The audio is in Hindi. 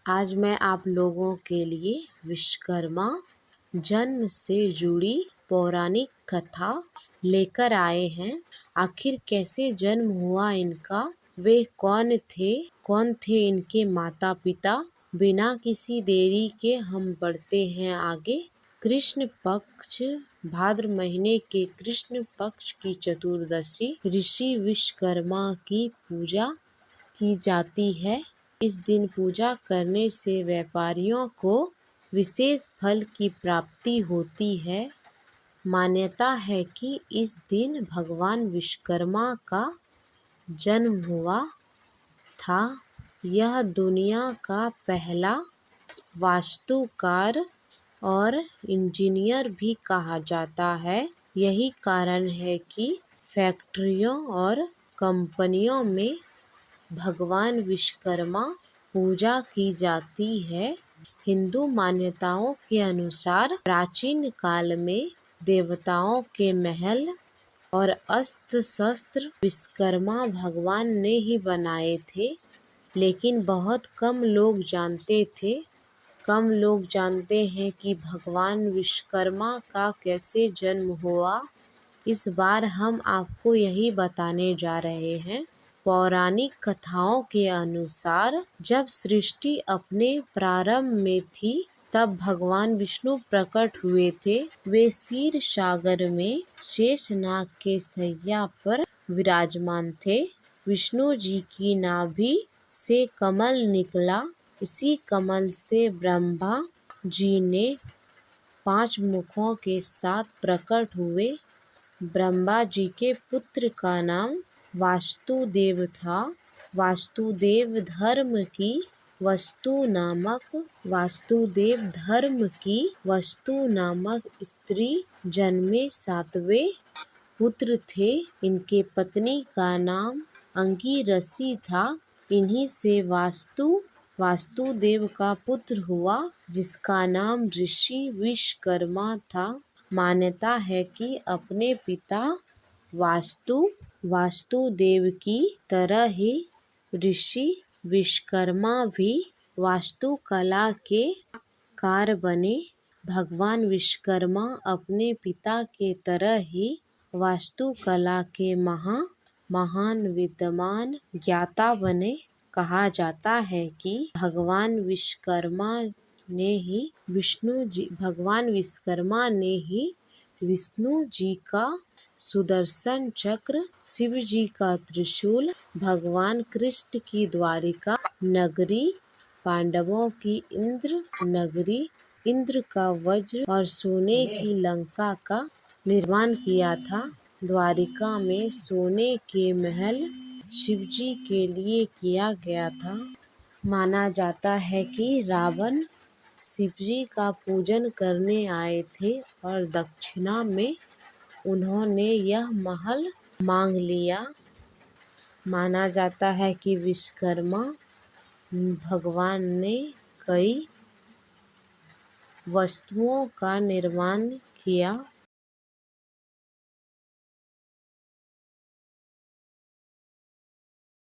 आज मैं आप लोगों के लिए विश्वकर्मा जन्म से जुड़ी पौराणिक कथा लेकर आए हैं। आखिर कैसे जन्म हुआ इनका, वे कौन थे इनके माता पिता। बिना किसी देरी के हम बढ़ते हैं आगे। कृष्ण पक्ष भाद्र महीने के कृष्ण पक्ष की चतुर्दशी ऋषि विश्वकर्मा की पूजा की जाती है। इस दिन पूजा करने से व्यापारियों को विशेष फल की प्राप्ति होती है। मान्यता है कि इस दिन भगवान विश्वकर्मा का जन्म हुआ था। यह दुनिया का पहला वास्तुकार और इंजीनियर भी कहा जाता है। यही कारण है कि फैक्ट्रियों और कंपनियों में भगवान विश्वकर्मा पूजा की जाती है। हिंदू मान्यताओं के अनुसार प्राचीन काल में देवताओं के महल और अस्त्र शस्त्र विश्वकर्मा भगवान ने ही बनाए थे, लेकिन बहुत कम लोग जानते हैं कि भगवान विश्वकर्मा का कैसे जन्म हुआ। इस बार हम आपको यही बताने जा रहे हैं। पौराणिक कथाओं के अनुसार जब सृष्टि अपने प्रारंभ में थी, तब भगवान विष्णु प्रकट हुए थे। वे क्षीर सागर में शेषनाग के शैया पर विराजमान थे। विष्णु जी की नाभि से कमल निकला। इसी कमल से ब्रह्मा जी ने 5 मुखों के साथ प्रकट हुए। ब्रह्मा जी के पुत्र का नाम वासुदेव था। वासुदेव धर्म की वस्तु नामक स्त्री जन्मे 7वें पुत्र थे। इनके पत्नी का नाम अंगिरसी था। इन्हीं से वासुदेव का पुत्र हुआ, जिसका नाम ऋषि विश्वकर्मा था। मान्यता है कि अपने पिता वासुदेव की तरह ही ऋषि विश्वकर्मा भी वास्तुकला के कार बने। भगवान विश्वकर्मा अपने पिता के तरह ही वास्तुकला के महान विद्वान ज्ञाता बने। कहा जाता है कि भगवान विश्वकर्मा ने ही विष्णु जी का सुदर्शन चक्र, शिव जी का त्रिशूल, भगवान कृष्ण की द्वारिका नगरी, पांडवों की इंद्र नगरी, इंद्र का वज्र और सोने की लंका का निर्माण किया था। द्वारिका में सोने के महल शिवजी के लिए किया गया था। माना जाता है कि रावण शिवजी का पूजन करने आए थे और दक्षिणा में उन्होंने यह महल मांग लिया। माना जाता है कि विश्वकर्मा भगवान ने कई वस्तुओं का निर्माण किया।